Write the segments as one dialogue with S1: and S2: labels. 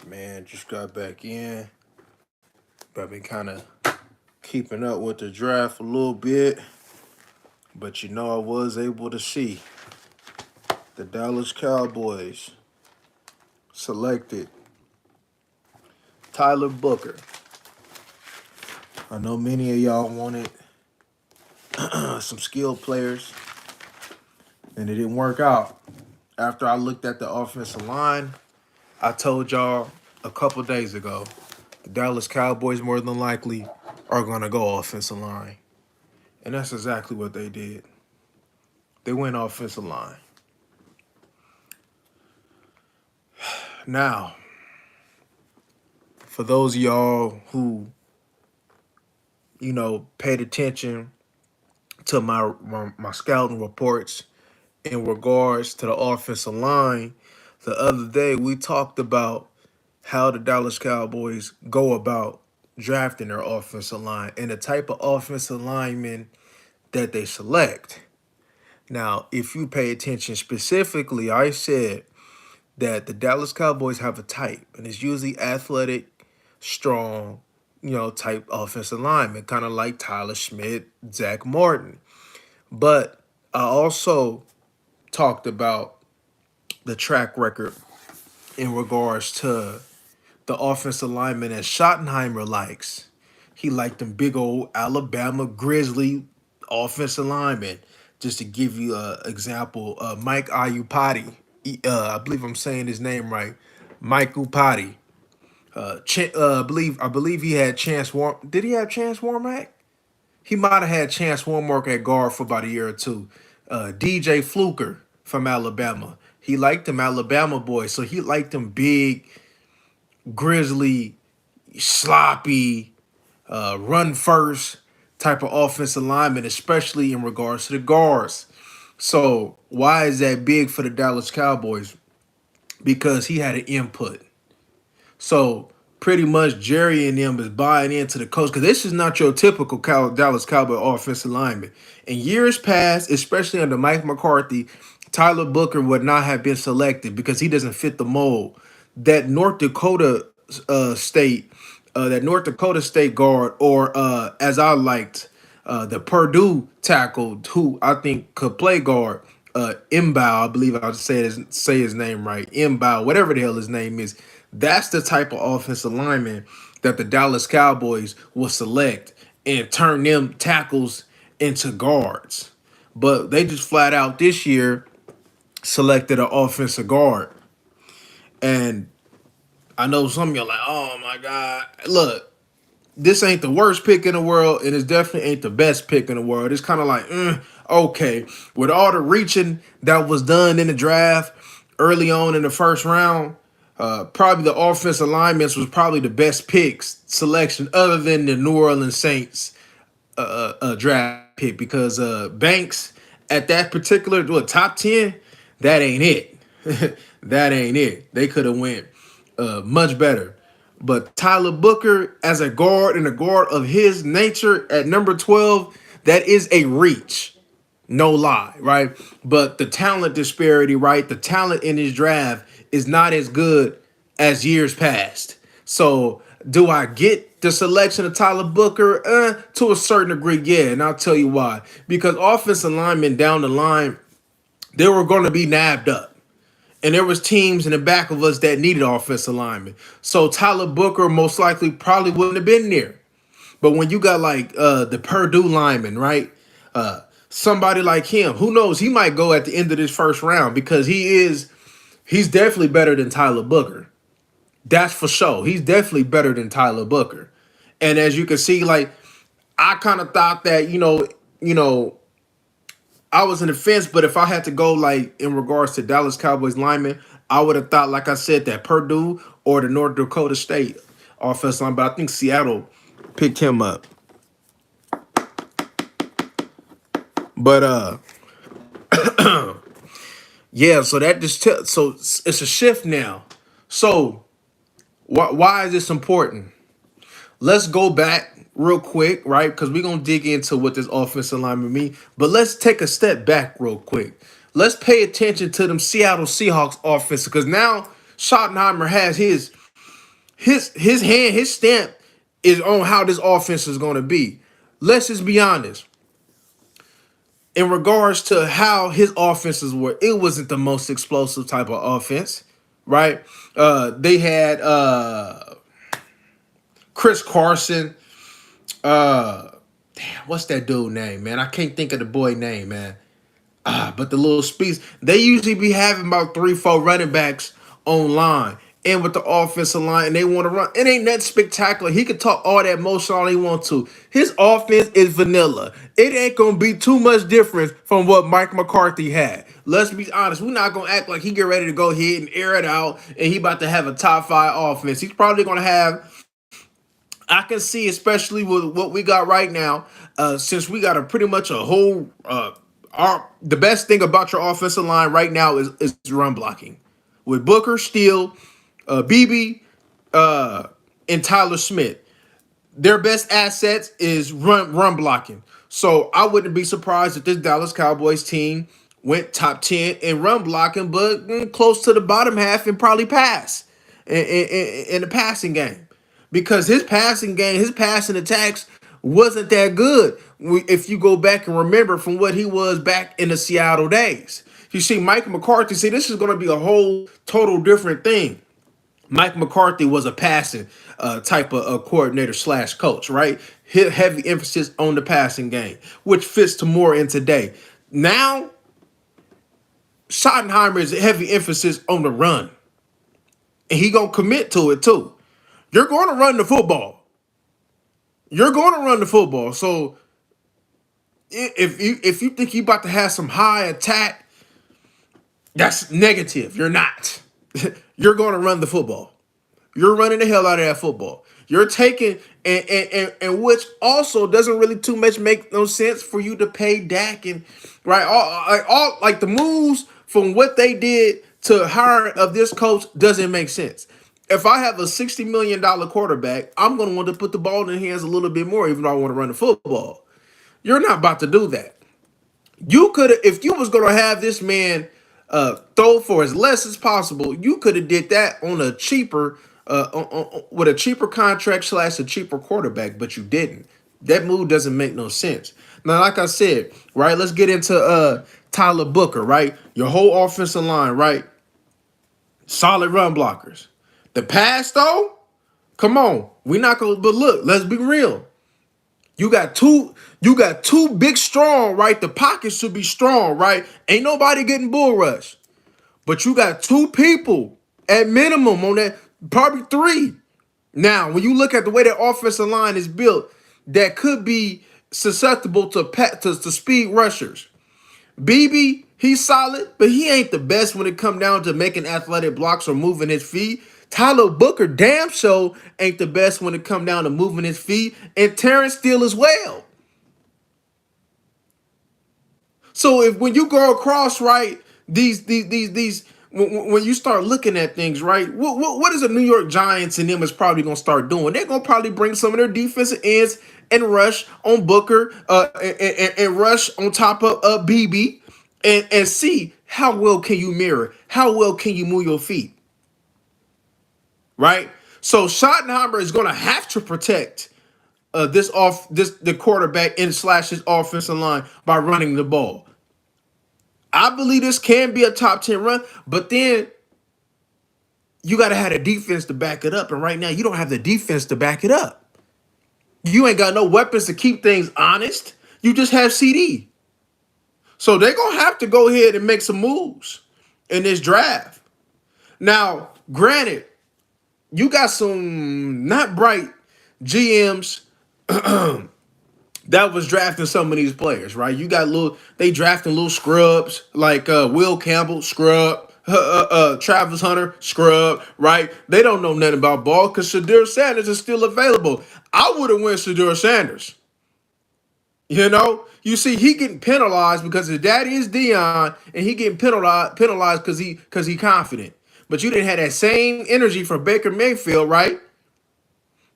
S1: Man, just got back in. But I've been kind of keeping up with the draft a little bit. But I was able to see the Dallas Cowboys selected Tyler Booker. I know many of y'all wanted some skilled players, and it didn't work out. After I looked at the offensive line, I told y'all a couple days ago the Dallas Cowboys more than likely are going to go offensive line. And that's exactly what they did. They went offensive line. Now, for those of y'all who, paid attention to my scouting reports in regards to the offensive line, the other day we talked about how the Dallas Cowboys go about drafting their offensive line and the type of offensive linemen that they select. Now, if you pay attention specifically, I said that the Dallas Cowboys have a type, and it's usually athletic, strong, type offensive lineman, kind of like Tyler Schmidt, Zach Martin. But I also talked about the track record in regards to the offensive lineman that Schottenheimer likes. He liked them big old Alabama Grizzly offensive linemen. Just to give you an example, Mike Ayupati, I believe I'm saying his name right, Mike Upati. I believe he had Chance Warm. Did he have Chance Warmack? He might have had Chance Warmack at guard for about a year or two. DJ Fluker from Alabama. He liked them Alabama boys, so he liked them big, grizzly, sloppy, run first type of offensive lineman, especially in regards to the guards. So why is that big for the Dallas Cowboys? Because he had an input. So pretty much Jerry and them is buying into the coach because this is not your typical Dallas Cowboy offensive lineman. In years past, especially under Mike McCarthy, Tyler Booker would not have been selected because he doesn't fit the mold. That North Dakota State, that North Dakota State guard, or as I liked, the Purdue tackle who I think could play guard, Mbow, I believe I'll say his name right, Mbow, whatever the hell his name is. That's the type of offensive lineman that the Dallas Cowboys will select and turn them tackles into guards. But they just flat out this year selected an offensive guard. And I know some of y'all like, oh my God. Look, this ain't the worst pick in the world, and it definitely ain't the best pick in the world. It's kind of like, okay, with all the reaching that was done in the draft early on in the first round, probably the offensive linemen was probably the best picks selection other than the New Orleans Saints draft pick because Banks at that particular top 10, that ain't it. That ain't it. They could have went much better. But Tyler Booker as a guard and a guard of his nature at number 12, that is a reach. No lie, right? But the talent disparity, right? The talent in his draft is not as good as years past. So do I get the selection of Tyler Booker? To a certain degree, yeah. And I'll tell you why. Because offensive linemen down the line, they were going to be nabbed up. And there was teams in the back of us that needed offensive linemen. So Tyler Booker most likely probably wouldn't have been there. But when you got like the Purdue lineman, right? Somebody like him, who knows? He might go at the end of this first round because he's definitely better than Tyler Booker. That's for sure. He's definitely better than Tyler Booker. And as you can see, like I kind of thought that, I was in the fence, but if I had to go like in regards to Dallas Cowboys linemen, I would have thought, like I said, that Purdue or the North Dakota State offensive line, but I think Seattle picked him up. But yeah, so that just so it's a shift now. So why is this important? Let's go back real quick, right? Because we're gonna dig into what this offensive lineman mean. But let's take a step back real quick. Let's pay attention to them Seattle Seahawks offense because now Schottenheimer has his his stamp is on how this offense is going to be. Let's just be honest. In regards to how his offenses were, it wasn't the most explosive type of offense, right? They had Chris Carson. Damn, what's that dude name, man? I can't think of the boy name, man. But the little speeds, they usually be having about 3, 4 running backs online and with the offensive line, and they want to run. It ain't that spectacular. He could talk all that motion all he wants to. His offense is vanilla. It ain't gonna be too much different from what Mike McCarthy had. Let's be honest. We're not gonna act like he get ready to go ahead and air it out, and he about to have a top 5 offense. He's probably gonna have. I can see, especially with what we got right now, since we got a pretty much a whole. The best thing about your offensive line right now is run blocking, with Booker, Steele, BB, and Tyler Smith. Their best assets is run blocking. So I wouldn't be surprised if this Dallas Cowboys team went top 10 in run blocking, but close to the bottom half and probably pass in the passing game. Because his passing attacks wasn't that good. If you go back and remember from what he was back in the Seattle days. You see, Mike McCarthy, this is going to be a whole total different thing. Mike McCarthy was a passing type of coordinator slash coach, right? Heavy emphasis on the passing game, which fits to more in today. Now, Schottenheimer is a heavy emphasis on the run, and he gonna commit to it too. You're going to run the football. You're going to run the football. So if you think you about to have some high attack, that's negative. You're not. You're going to run the football. You're running the hell out of that football. You're taking and which also doesn't really too much make no sense for you to pay Dak and right all like the moves from what they did to hire of this coach doesn't make sense. If I have a $60 million quarterback, I'm going to want to put the ball in his hands a little bit more, even though I want to run the football. You're not about to do that. You could have, if you was gonna have this man throw for as less as possible, you could have did that on a cheaper, with a cheaper contract slash a cheaper quarterback, but you didn't. That move doesn't make no sense. Now, like I said, right, let's get into Tyler Booker, right? Your whole offensive line, right? Solid run blockers. The pass though, come on, we not gonna. But look, let's be real. You got two big strong, right? The pocket should be strong, right? Ain't nobody getting bull rush. But you got 2 people at minimum on that, probably 3. Now, when you look at the way that offensive line is built, that could be susceptible to speed rushers. BB, he's solid, but he ain't the best when it come down to making athletic blocks or moving his feet. Tyler Booker, damn sure, ain't the best when it come down to moving his feet, and Terrence Steele as well. So if when you go across right these when you start looking at things right, what is the New York Giants and them is probably gonna start doing? They're gonna probably bring some of their defensive ends and rush on Booker and rush on top of BB and see how well can you mirror, how well can you move your feet, right? So Schottenheimer is gonna have to protect the quarterback and slash his offensive line by running the ball. I believe this can be a top 10 run, but then you got to have a defense to back it up. And right now, you don't have the defense to back it up. You ain't got no weapons to keep things honest. You just have CD. So they're going to have to go ahead and make some moves in this draft. Now, granted, you got some not bright GMs that was drafting some of these players, right? You got they drafting little scrubs like Will Campbell, scrub, Travis Hunter, scrub, right? They don't know nothing about ball because Shedeur Sanders is still available. I would have went Shedeur Sanders. You know, you see, he getting penalized because his daddy is Dion, and he getting penalized because he confident. But you didn't have that same energy for Baker Mayfield, right?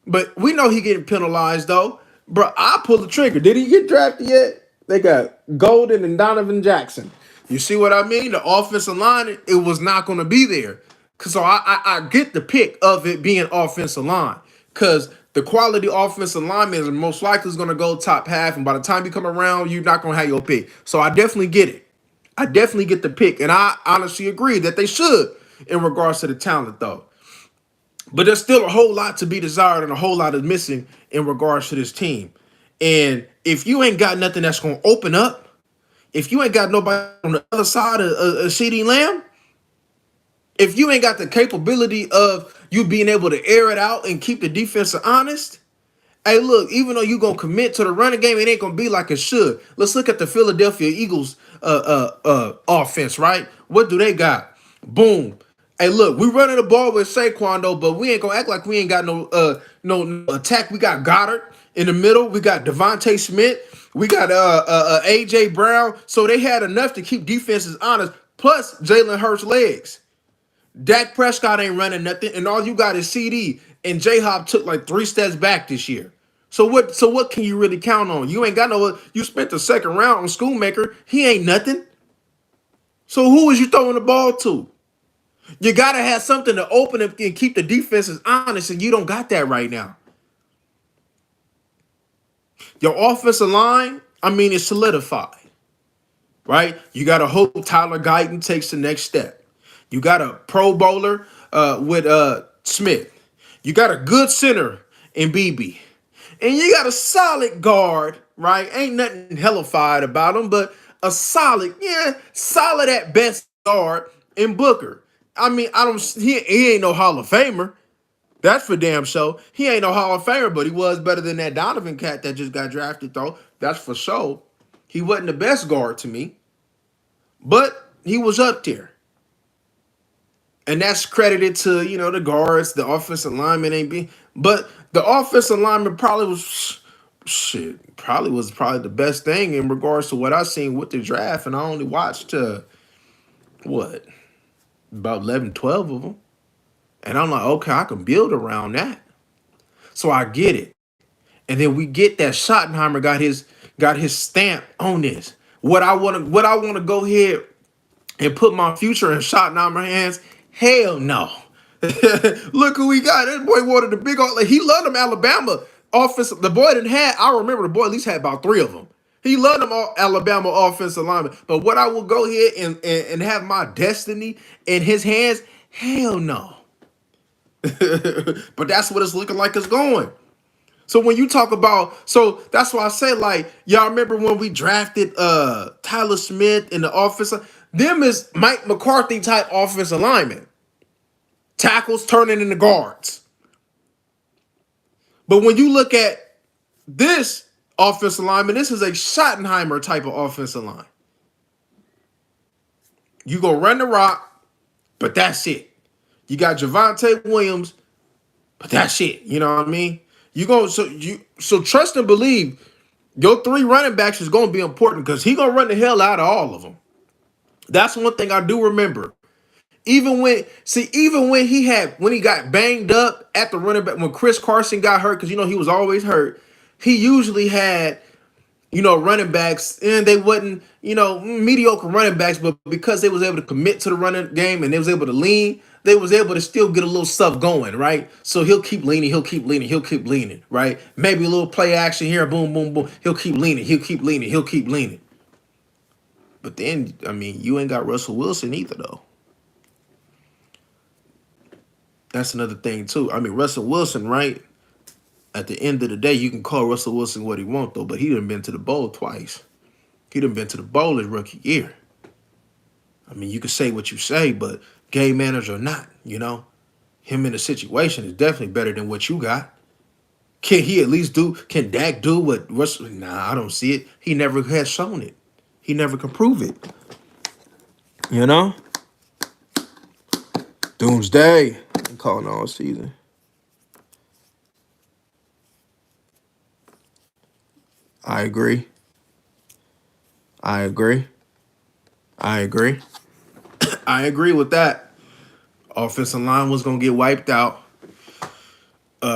S1: But we know he getting penalized though. Bro, I pulled the trigger. Did he get drafted yet? They got Golden and Donovan Jackson. You see what I mean? The offensive line, it was not going to be there So I get the pick of it being offensive line because the quality offensive lineman is most likely is going to go top half, and by the time you come around, you're not going to have your pick. So I definitely get it. I definitely get the pick, and I honestly agree that they should in regards to the talent, though. But there's still a whole lot to be desired and a whole lot is missing in regards to this team. And if you ain't got nothing that's going to open up, if you ain't got nobody on the other side of CeeDee Lamb, if you ain't got the capability of you being able to air it out and keep the defense honest, hey, look, even though you're going to commit to the running game, it ain't going to be like it should. Let's look at the Philadelphia Eagles offense, right? What do they got? Boom. Hey, look, we running the ball with Saquon, though, but we ain't going to act like we ain't got no attack. We got Goddard in the middle. We got Devontae Smith. We got A.J. Brown. So they had enough to keep defenses honest, plus Jalen Hurts' legs. Dak Prescott ain't running nothing, and all you got is CD. And J-Hop took like 3 steps back this year. So what can you really count on? You ain't got no. You spent the second round on Schoonmaker. He ain't nothing. So who is you throwing the ball to? You gotta have something to open up and keep the defenses honest, and you don't got that right now. Your offensive line, I mean, it's solidified, right? You got to hope Tyler Guyton takes the next step. You got a Pro Bowler with Smith. You got a good center in BB. And you got a solid guard, right? Ain't nothing hellified about him, but a solid, solid at best guard in Booker. I mean, he ain't no Hall of Famer. That's for damn sure. He ain't no Hall of Famer, but he was better than that Donovan cat that just got drafted, though. That's for sure. He wasn't the best guard to me, but he was up there. And that's credited to, the guards, the offensive lineman ain't being. But the offensive lineman probably was probably the best thing in regards to what I seen with the draft. And I only watched, about 11, 12 of them. And I'm like, okay, I can build around that. So I get it. And then we get that Schottenheimer got his stamp on this. What I want to go ahead and put my future in Schottenheimer's hands? Hell no. Look who he got. That boy wanted the big old. He loved them Alabama offensive. The boy didn't have. I remember the boy at least had about 3 of them. He loved them all Alabama offensive linemen. But what I will go ahead and have my destiny in his hands? Hell no. But that's what it's looking like it's going. So when you talk about, so that's why I say, like, y'all remember when we drafted Tyler Smith in the offensive, them is Mike McCarthy type offensive linemen. Tackles turning into guards. But when you look at this offensive lineman, this is a Schottenheimer type of offensive line. You go run the rock, but that's it. You got Javonte Williams, but that's it. You know what I mean? So trust and believe your 3 running backs is going to be important because he's going to run the hell out of all of them. That's one thing I do remember. Even when he got banged up at the running back, when Chris Carson got hurt, because he was always hurt, he usually had, running backs, and they wasn't, mediocre running backs, but because they was able to commit to the running game and they was able to lean, they was able to still get a little stuff going, right? So he'll keep leaning, right? Maybe a little play action here, boom, boom, boom. He'll keep leaning. But then, I mean, you ain't got Russell Wilson either, though. That's another thing, too. I mean, Russell Wilson, right? At the end of the day, you can call Russell Wilson what he want, though, but he done been to the bowl twice. He done been to the bowl his rookie year. I mean, you can say what you say, but game manager or not, him in a situation is definitely better than what you got. Can Dak do what Russell? Nah, I don't see it. He never has shown it. He never can prove it. Doomsday. I'm calling all season. I agree. I agree with that. Offensive line was going to get wiped out.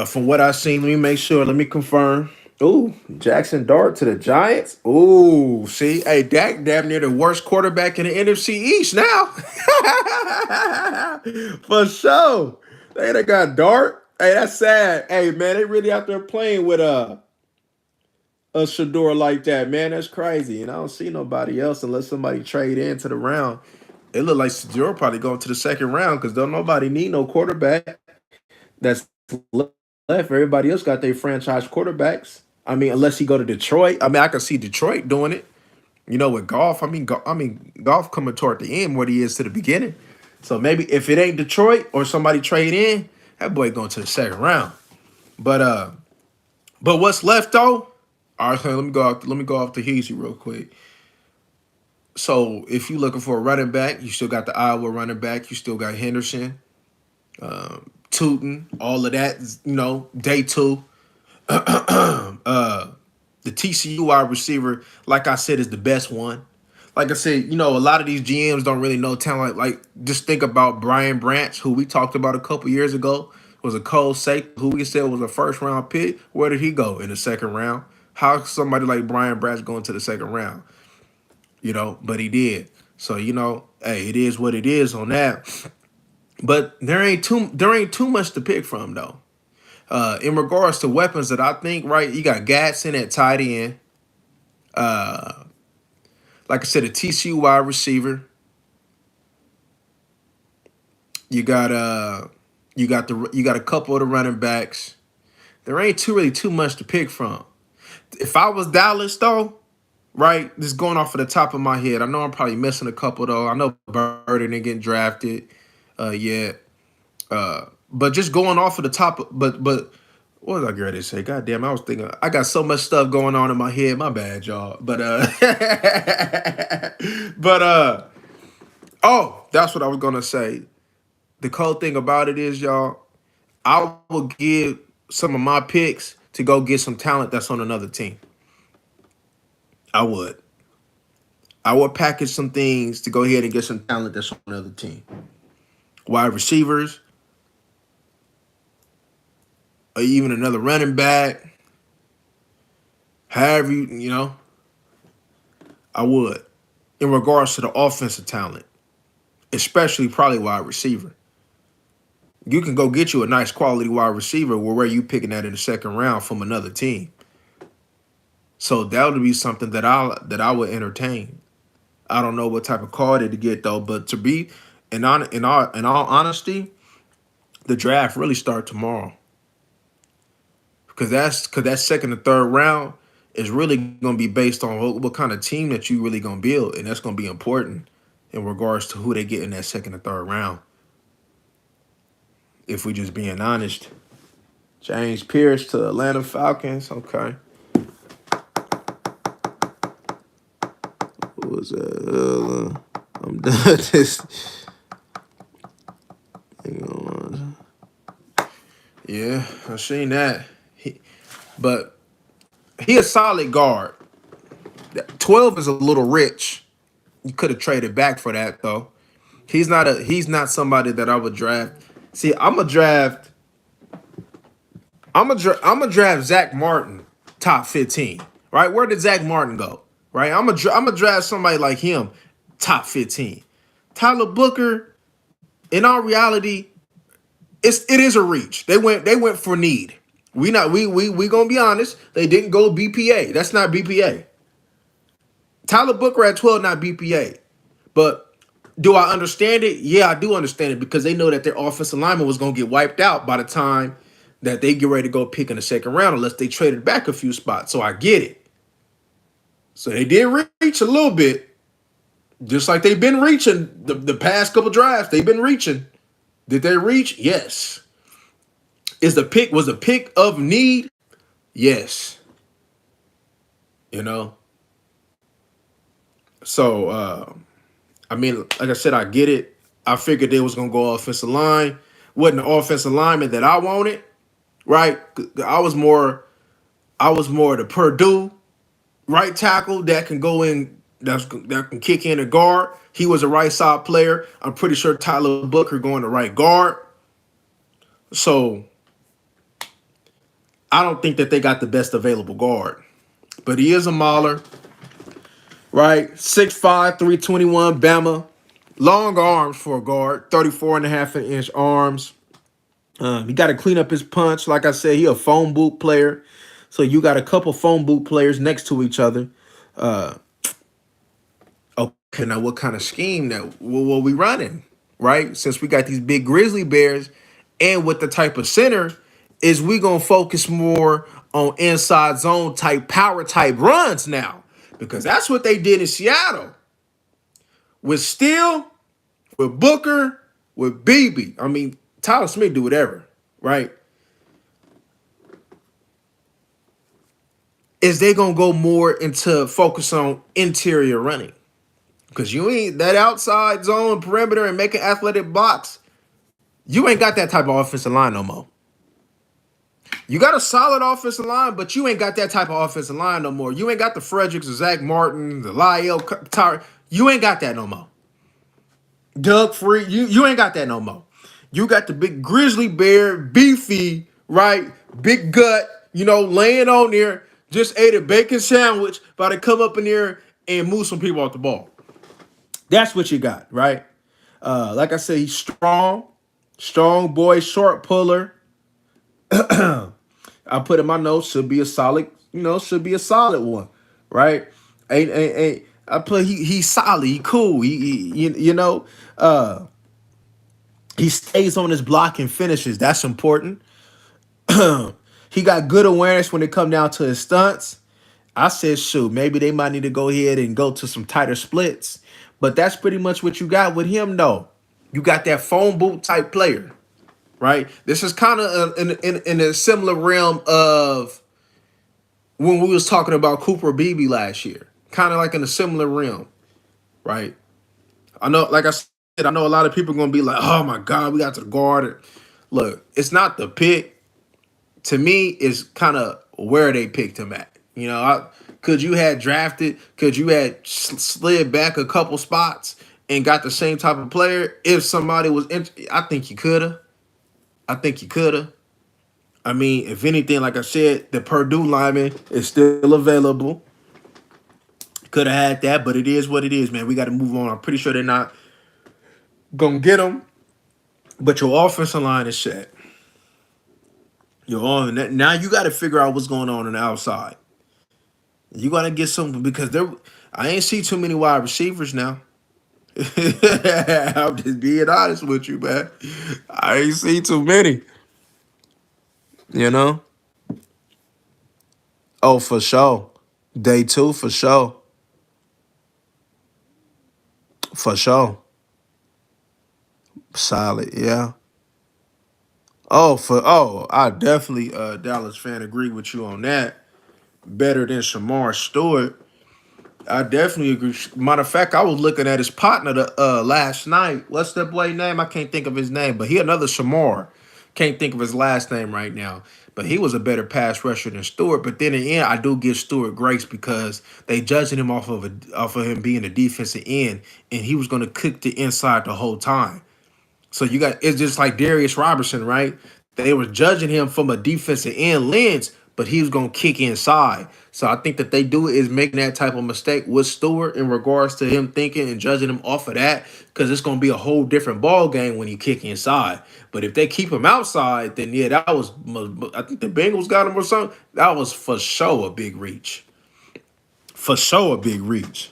S1: From what I seen, let me make sure. Let me confirm. Ooh, Jackson Dart to the Giants. Ooh, see, hey, Dak damn near the worst quarterback in the NFC East now. For sure. They got Dart. Hey, that's sad. Hey, man, they really out there playing with a Shador like that, man. That's crazy. And I don't see nobody else unless somebody trade into the round. It look like Shador probably going to the second round because don't nobody need no quarterback that's left. Everybody else got their franchise quarterbacks. I mean, unless he go to Detroit. I mean, I can see Detroit doing it. You know, with golf. Golf coming toward the end what he is to the beginning. So maybe if it ain't Detroit or somebody trade in, that boy going to the second round. But what's left though? All right, so let me go off. Let me go off to Heasy real quick. So if you're looking for a running back, you still got the Iowa running back. You still got Henderson, Tootin, all of that. You know, day two. The TCU wide receiver, like I said, is the best one. Like I said, you know, a lot of these GMs don't really know talent. Like, just think about Brian Branch, who we talked about a couple years ago, was a cold safety, who we said was a first round pick. Where did he go in the second round? How somebody like Brian Branch going to the second round? You know, but he did. So, you know, hey, it is what it is on that. But there ain't too much to pick from though. In regards to weapons that I think, right, you got Gatson at tight end. Like I said, a TCU wide receiver. You got you got a couple of the running backs. There ain't really too much to pick from. If I was Dallas though, right, just going off of the top of my head, I know I'm probably missing a couple though. I know Burden didn't get drafted yet. But just going off of the top, but what was I going to say? God damn, I was thinking I got so much stuff going on in my head. My bad, y'all. But oh, that's what I was gonna say. The cool thing about it is, y'all, I will give some of my picks to go get some talent that's on another team. I would. I would package some things to go ahead and get some talent that's on another team. Wide receivers, or even another running back. However, you know, I would. In regards to the offensive talent, especially probably wide receiver. You can go get you a nice quality wide receiver where you picking that in the second round from another team. So that would be something that I would entertain. I don't know what type of card to get though, but to be in all honesty, the draft really start tomorrow. Because that second and third round is really gonna be based on what kind of team that you really gonna build, and that's gonna be important in regards to who they get in that second and third round. If we just being honest. James Pierce to Atlanta Falcons. Okay. What was that? I'm done with this. Hang on. Yeah, I seen that. But he a solid guard. 12 is a little rich. You could have traded back for that though. He's not somebody that I would draft. See, I'm a draft Zach Martin top 15. Right? Where did Zach Martin go? Right? I'm a draft somebody like him top 15. Tyler Booker, in all reality, it is a reach. They went for need. We gonna be honest. They didn't go BPA. That's not BPA. Tyler Booker at 12, not BPA. But do I understand it? Yeah, I do understand it because they know that their offensive lineman was gonna get wiped out by the time that they get ready to go pick in the second round unless they traded back a few spots. So I get it. So they did reach a little bit, just like they've been reaching the past couple drafts. They've been reaching. Did they reach? Yes. Was the pick of need? Yes. You know. So I mean, like I said, I get it. I figured they was gonna go offensive line. Wasn't the offensive lineman that I wanted, right? I was more the Purdue right tackle that can go in, that can kick in a guard. He was a right side player. I'm pretty sure Tyler Booker going to right guard. So I don't think that they got the best available guard. But he is a mauler, right? 6'5", 321, Bama. Long arms for a guard, 34.5-inch arms. He got to clean up his punch. Like I said, he a phone boot player. So you got a couple phone boot players next to each other. Uh, okay, now what kind of scheme that what we running, right? Since we got these big grizzly bears, and with the type of center, is we gonna focus more on inside zone type power type runs now, because that's what they did in Seattle with Steele, with Booker, with BB. I mean, Tyler Smith do whatever, right? Is they gonna go more into focus on interior running? Because you ain't that outside zone perimeter and making athletic blocks. You ain't got that type of offensive line no more. You got a solid offensive line, but you ain't got that type of offensive line no more. You ain't got the Fredericks, the Zach Martin, the Lyle Tyre. You ain't got that no more. Doug Free, you ain't got that no more. You got the big grizzly bear, beefy, right? Big gut, laying on there, just ate a bacon sandwich, about to come up in there and move some people off the ball. That's what you got, right? Like I said, he's strong boy, short puller. I put in my notes, should be a solid, should be a solid one, right? Ain't I put he's solid, he cool, he stays on his block and finishes. That's important. He got good awareness when it come down to his stunts. I said, shoot, maybe they might need to go ahead and go to some tighter splits. But that's pretty much what you got with him, though. You got that phone boot type player, right? This is kind of in a similar realm of when we was talking about Cooper Beebe last year. Kind of like in a similar realm, right? I know, like I said, I know a lot of people are going to be like, oh, my God, we got to the guard. Look, it's not the pick. To me, it's kind of where they picked him at. Could you had drafted, could you had slid back a couple spots and got the same type of player if somebody was I think you could have. I think you could have. I mean, if anything, like I said, the Purdue lineman is still available. Could have had that, but it is what it is, man. We got to move on. I'm pretty sure they're not going to get him, but your offensive line is set. You're on that. Now you got to figure out what's going on the outside. You got to get something because I ain't see too many wide receivers now. I'm just being honest with you, man. I ain't see too many. You know? Oh, for sure. Day two, for sure. For sure. Solid, yeah. I definitely Dallas fan agree with you on that. Better than Shamar Stewart. I definitely agree. Matter of fact, I was looking at his partner last night. What's that boy name? I can't think of his name, but he another Shamar. Can't think of his last name right now. But he was a better pass rusher than Stewart. But then in the end, I do give Stewart grace because they judging him off of him being a defensive end, and he was going to cook the inside the whole time. So it's just like Darius Robertson, right? They were judging him from a defensive end lens, but he was gonna kick inside. So I think that they do is making that type of mistake with Stewart in regards to him thinking and judging him off of that, because it's gonna be a whole different ball game when you kick inside. But if they keep him outside, then yeah, that was I think the Bengals got him or something. That was for sure a big reach. For sure a big reach.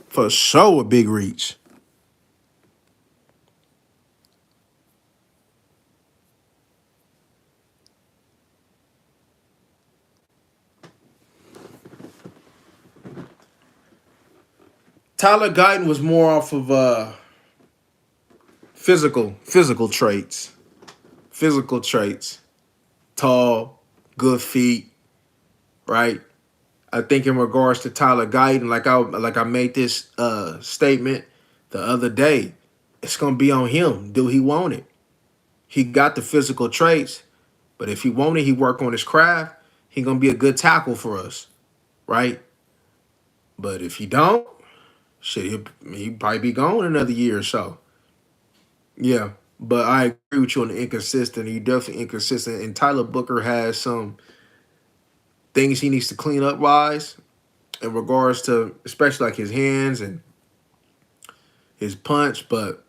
S1: For sure a big reach. Tyler Guyton was more off of physical traits. Physical traits. Tall, good feet, right? I think in regards to Tyler Guyton, like I made this statement the other day, it's gonna be on him. Do he want it? He got the physical traits, but if he want it, he work on his craft. He gonna be a good tackle for us, right? But if he don't, shit, he probably be gone another year or so. Yeah. But I agree with you on the inconsistent. He definitely inconsistent. And Tyler Booker has some things he needs to clean up wise in regards to especially like his hands and his punch. But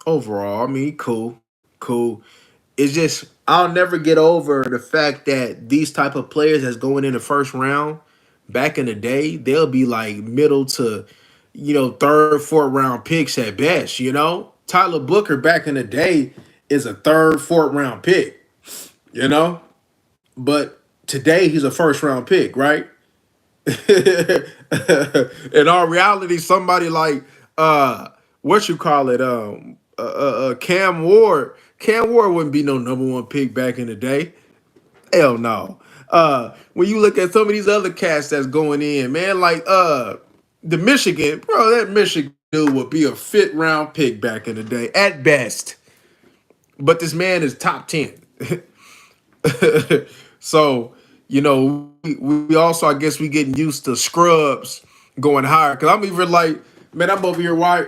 S1: overall, I mean, cool, cool. It's just I'll never get over the fact that these type of players that's going in the first round back in the day, they'll be like middle to, third, fourth round picks at best. Tyler Booker back in the day is a third, fourth round pick. You know, but today he's a first round pick, right? In all reality, somebody like what you call it, Cam Ward wouldn't be no number one pick back in the day. Hell no. When you look at some of these other cats that's going in, man, like the Michigan, bro, that Michigan dude would be a fifth round pick back in the day at best. But this man is top 10. So, we also, I guess, we getting used to scrubs going higher. Cause I'm even like, man, I'm over here, why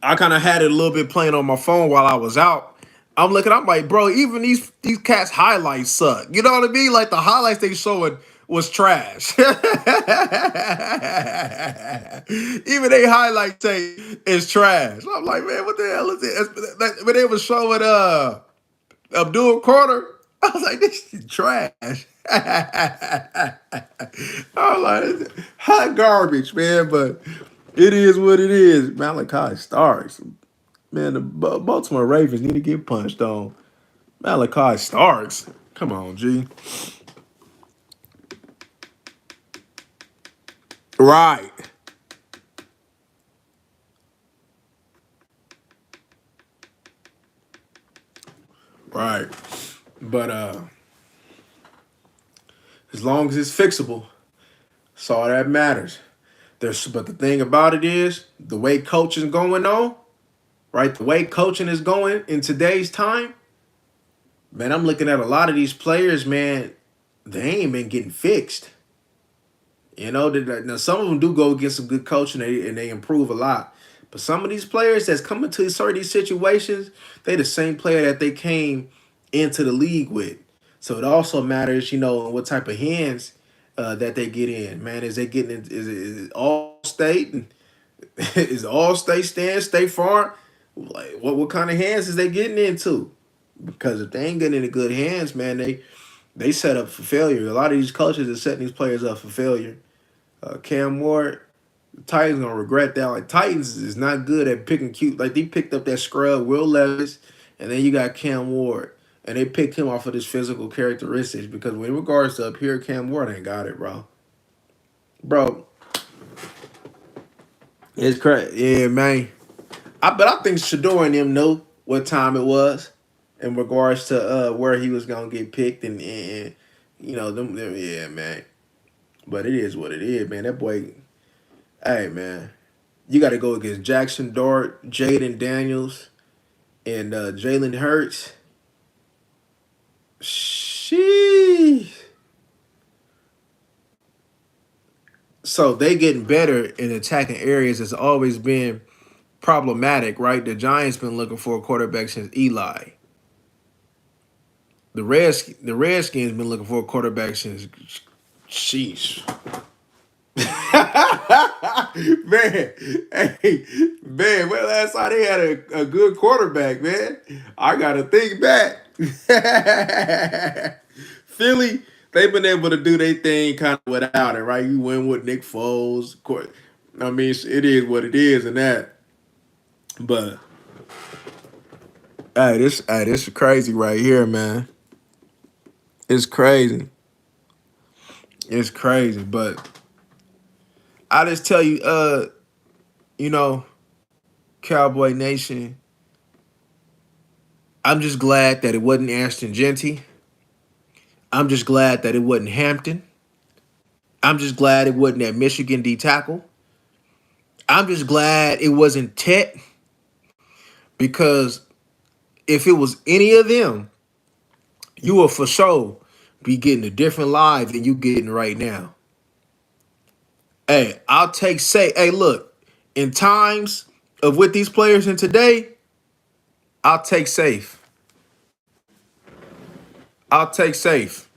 S1: I kind of had it a little bit playing on my phone while I was out. I'm like, bro, even these cats' highlights suck. You know what I mean? Like the highlights they showing was trash. Even they highlight tape is trash. I'm like, man, what the hell is it? When they was showing Abdul Carter, I was like, this is trash. I was like, hot garbage, man. But it is what it is. Malachi Starks, man. The Baltimore Ravens need to get punched on. Malachi Starks, come on, G. Right, right. But as long as it's fixable, that's all that matters. But the thing about it is, the way coaching going on, right? The way coaching is going in today's time, man, I'm looking at a lot of these players, man, they ain't been getting fixed. Now some of them do go get some good coaching and they improve a lot. But some of these players that's coming to certain situations, they the same player that they came into the league with. So it also matters, what type of hands that they get in. Man, is they getting in, is it all state? Is all state stand, state farm? Like what kind of hands is they getting into? Because if they ain't getting into good hands, man, they set up for failure. A lot of these coaches are setting these players up for failure. Cam Ward, the Titans gonna regret that. Like Titans is not good at picking cute. Like they picked up that scrub Will Levis, and then you got Cam Ward, and they picked him off of his physical characteristics because in regards to up here, Cam Ward ain't got it, bro. Bro, it's crazy. Yeah, man. But I think Shador and them knew what time it was in regards to where he was gonna get picked and them yeah, man. But it is what it is, man. That boy, hey man, you got to go against Jackson Dart, Jaden Daniels, and Jalen Hurts. Sheesh. So they getting better in attacking areas has always been problematic, right? The Giants been looking for a quarterback since Eli. The Redskins been looking for a quarterback since sheesh. Man, hey, man, well, last time they had a good quarterback, man. I gotta think back. Philly, they've been able to do their thing kind of without it, right? You win with Nick Foles. I mean, it is what it is, and that. But this is crazy right here, man. It's crazy. It's crazy, but I just tell you, you know, Cowboy Nation, I'm just glad that it wasn't Ashton Genty. I'm just glad that it wasn't Hampton. I'm just glad it wasn't that Michigan D tackle. I'm just glad it wasn't Tet because if it was any of them, you will for sure be getting a different live than you getting right now. Hey, hey, look, in times of with these players in today, I'll take safe. I'll take safe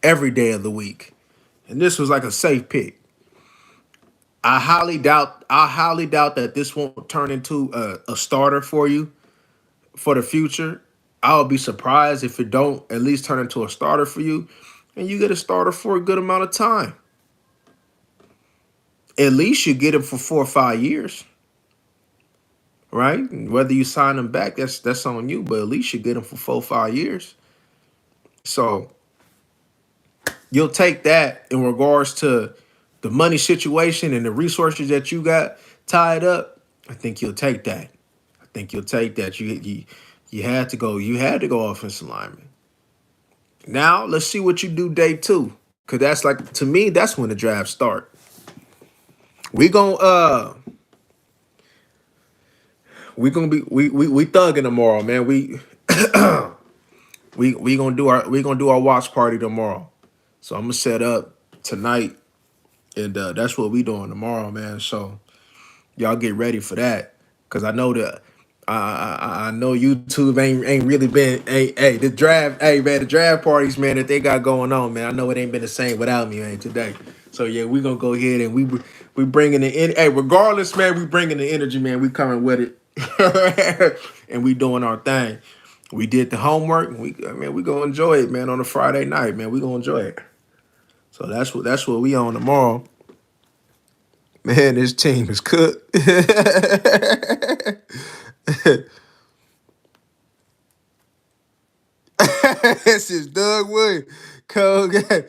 S1: every day of the week. And this was like a safe pick. I highly doubt that this won't turn into a starter for you for the future. I would be surprised if it don't at least turn into a starter for you, and you get a starter for a good amount of time. At least you get him for 4 or 5 years, right? And whether you sign him back, that's on you. But at least you get him for 4 or 5 years. So you'll take that in regards to the money situation and the resources that you got tied up. I think you'll take that. I think you'll take that. You had to go. You had to go offensive lineman. Now let's see what you do day two, cause that's like to me that's when the draft start. We gonna we thugging tomorrow, man. We gonna do our watch party tomorrow. So I'm gonna set up tonight, and that's what we doing tomorrow, man. So y'all get ready for that, cause I know that I know YouTube ain't really been hey the draft hey man the draft parties, man, that they got going on, man. I know it ain't been the same without me, man, today. So yeah, we gonna go ahead and we bringing the in hey regardless, man, we bringing the energy, man. We coming with it, and we doing our thing. We did the homework, and we gonna enjoy it, man. On a Friday night, man, we gonna enjoy it. So that's what we on tomorrow. Man, this team is cooked. This is Doug Williams. Cold guy.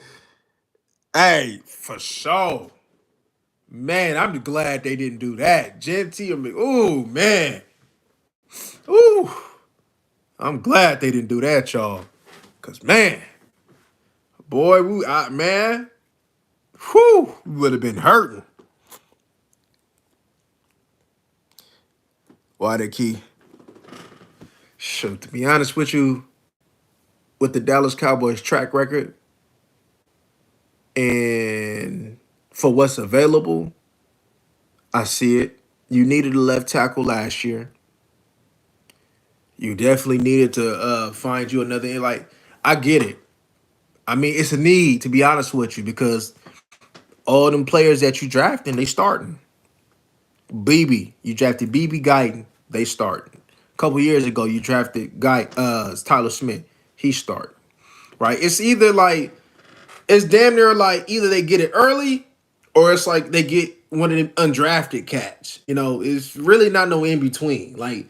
S1: Hey, for sure. Man, I'm glad they didn't do that. Gentile, ooh, man. Ooh. I'm glad they didn't do that, y'all. Cause man, boy, man, whew, we would have been hurting. Why they key? Shoot, to be honest with you, with the Dallas Cowboys track record and for what's available, I see it. You needed a left tackle last year. You definitely needed to find you another. Like, I get it. I mean, it's a need, to be honest with you, because all them players that you drafting, they starting. You drafted BB Guyton, they starting. A couple years ago, you drafted Tyler Smith, he starting. Right? It's either like it's damn near like either they get it early or it's like they get one of them undrafted cats. It's really not no in between. Like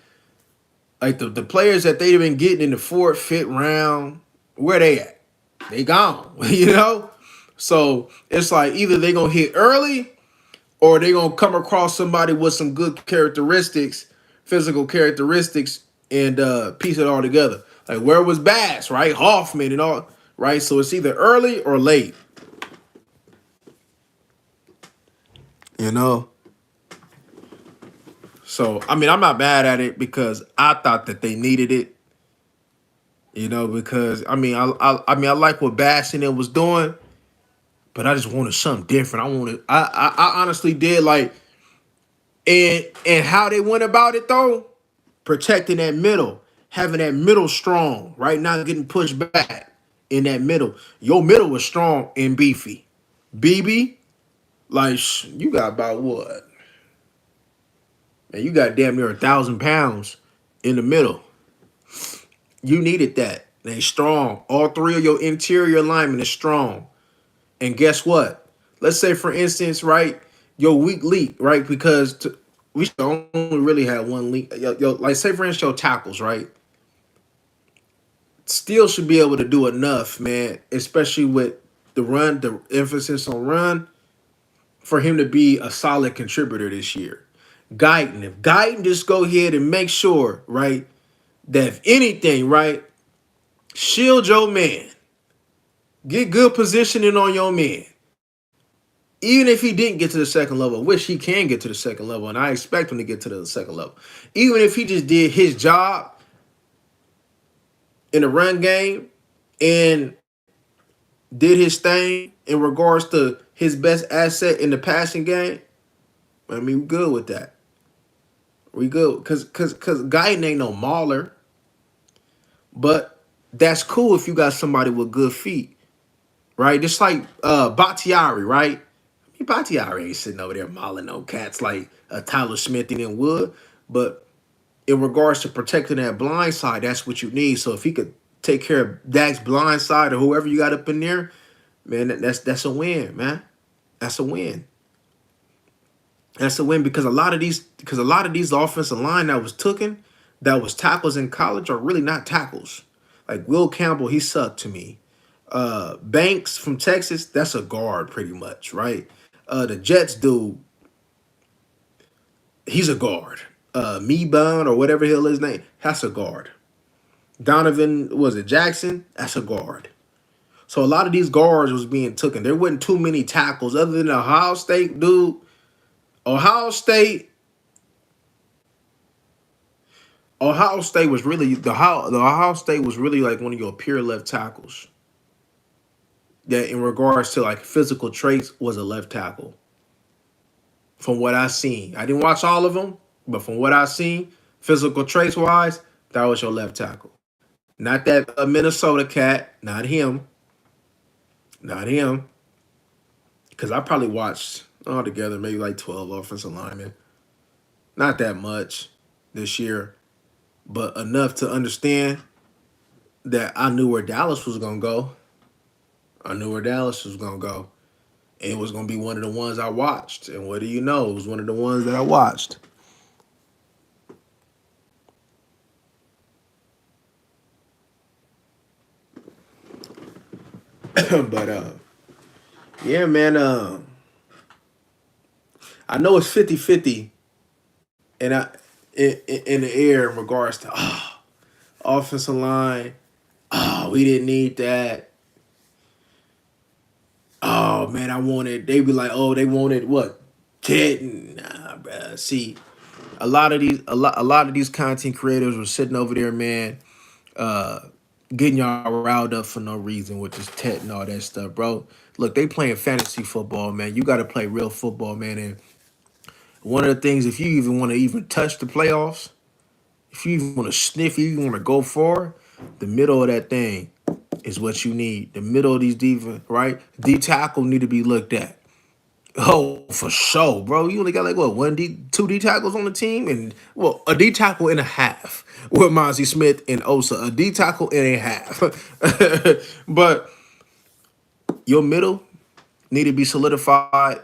S1: the players that they've been getting in the fourth, fifth round, where they at? They gone, So it's like either they gonna hit early or they gonna come across somebody with some good characteristics, physical characteristics, and piece it all together. Like where was Bass, right? Hoffman and all, right? So it's either early or late. You know? So I mean I'm not mad at it because I thought that they needed it. Because I like what Bass and it was doing, but I just wanted something different. I honestly did like and how they went about it though, protecting that middle, having that middle strong, right? Not getting pushed back in that middle. Your middle was strong and beefy. BB, like you got about what? Man, you got damn near 1,000 pounds in the middle. You needed that. They strong. All three of your interior linemen is strong. And guess what? Let's say, for instance, right, your weak link, right? Because we should only really have one link. Like, say, for instance, your tackles, right? Still should be able to do enough, man, especially with the run, the emphasis on run, for him to be a solid contributor this year. If Guyton just go ahead and make sure, right, that if anything, right, shield your man. Get good positioning on your man. Even if he didn't get to the second level, which he can get to the second level, and I expect him to get to the second level. Even if he just did his job in the run game and did his thing in regards to his best asset in the passing game, I mean, we good with that. We good. Because Guyton ain't no mauler. But that's cool if you got somebody with good feet, right? Just like Bakhtiari, right? I mean, Bakhtiari ain't sitting over there mauling no cats like Tyler Smith and Wood. But in regards to protecting that blind side, that's what you need. So if he could take care of Dak's blind side or whoever you got up in there, man, that's a win, man. That's a win. That's a win because a lot of these offensive line that was tooken, that was tackles in college are really not tackles. Like Will Campbell, he sucked to me. Banks from Texas, that's a guard pretty much, right? The Jets dude, he's a guard. Meebun or whatever the hell his name, that's a guard. Donovan, was it Jackson? That's a guard. So a lot of these guards was being taken. There wasn't too many tackles other than Ohio State dude. Ohio State, Ohio State was really the Ohio State was really like one of your pure left tackles. That in regards to like physical traits was a left tackle. From what I seen, I didn't watch all of them, but from what I seen, physical traits wise, that was your left tackle. Not that Minnesota cat, not him, not him. Because I probably watched altogether maybe like 12 offensive linemen. Not that much this year, but enough to understand that I knew where Dallas was gonna go. I knew where Dallas was gonna go. And it was gonna be one of the ones I watched. And what do you know? It was one of the ones that I watched. But yeah, man, I know it's 50-50 and in the air in regards to offensive line. Oh, we didn't need that. Oh man, I wanted. They be like, oh, they wanted what? Ted. Nah, bruh. See, a lot of these content creators were sitting over there, man, uh, getting y'all riled up for no reason with this Tet and all that stuff, bro. Look, they playing fantasy football, man. You got to play real football, man. And one of the things, if you even want to even touch the playoffs, if you even want to sniff, you even want to go for the middle of that thing is what you need. The middle of these defense, right? D tackle need to be looked at. Oh, for sure, bro. You only got like what, two D tackles on the team, and well, a D tackle and a half with Mozzie Smith and Osa. A D tackle and a half. But your middle need to be solidified.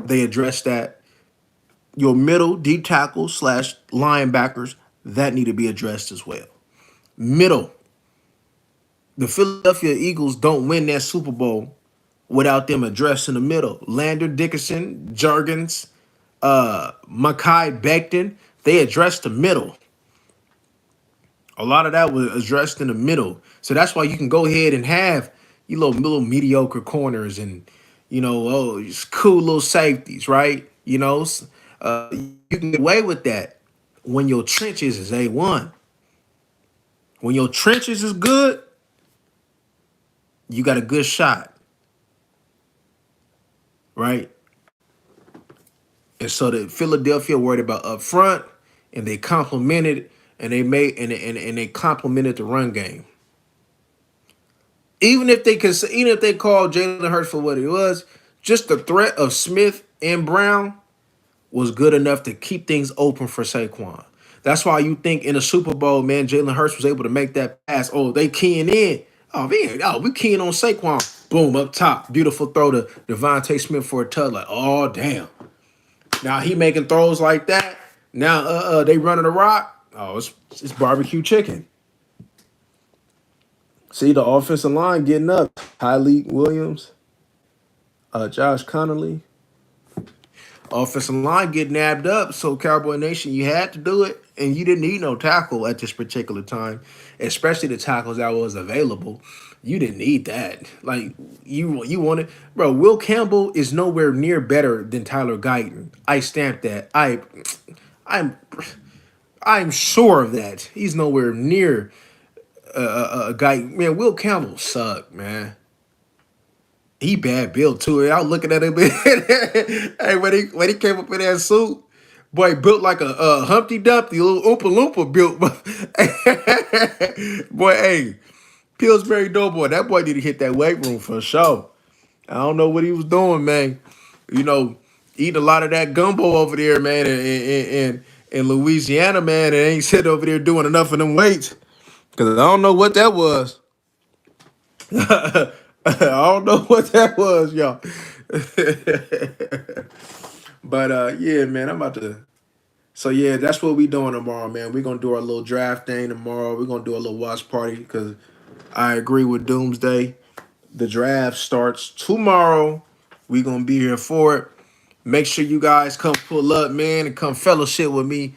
S1: They address that. Your middle D tackle slash linebackers that need to be addressed as well. Middle. The Philadelphia Eagles don't win that Super Bowl without them addressing the middle. Lander Dickerson, Jurgens, Makai Becton, they addressed the middle. A lot of that was addressed in the middle. So that's why you can go ahead and have you little mediocre corners and, just cool little safeties, right? You can get away with that when your trenches is A1. When your trenches is good, you got a good shot, right? And so the Philadelphia worried about up front, and they complimented and they made and they complimented the run game. Even if they called Jalen Hurts for what he was, just the threat of Smith and Brown was good enough to keep things open for Saquon. That's why you think in the Super Bowl, man, Jalen Hurts was able to make that pass. Oh, they keying in. Oh, man, we keying on Saquon. Boom, up top. Beautiful throw to Devontae Smith for a touch. Like, oh, damn. Now he making throws like that. Now they running a rock. Oh, it's barbecue chicken. See the offensive line getting up. Tyleek Williams, Josh Connolly. Offensive line getting nabbed up. So Cowboy Nation, you had to do it, and you didn't need no tackle at this particular time, especially the tackles that was available. You didn't need that. Like you wanted, bro. Will Campbell is nowhere near better than Tyler Guyton. I stamped that. I'm sure of that. He's nowhere near a guy. Man, Will Campbell sucked, man. He bad built too. I was looking at him. Hey, when he came up in that suit, Boy, built like a Humpty Dumpty, a little Oompa Loompa built. Boy, hey, Pillsbury Doughboy, that boy need to hit that weight room for sure. I don't know what he was doing, man. You know, eating a lot of that gumbo over there, man, in Louisiana, man, and ain't sitting over there doing enough of them weights. Cause I don't know what that was. I don't know what that was, y'all. But yeah, man, I'm about to. So yeah, that's what we doing tomorrow, man. We're gonna do our little draft thing tomorrow. We're gonna do a little watch party because I agree with Doomsday. The draft starts tomorrow. We gonna be here for it. Make sure you guys come pull up, man, and come fellowship with me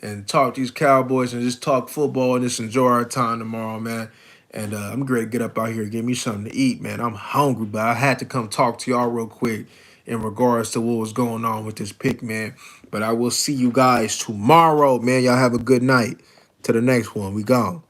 S1: and talk these Cowboys and just talk football and just enjoy our time tomorrow, man. And I'm ready to get up out here and give me something to eat, man. I'm hungry, but I had to come talk to y'all real quick in regards to what was going on with this pick, man. But I will see you guys tomorrow, man. Y'all have a good night. To the next one. We gone.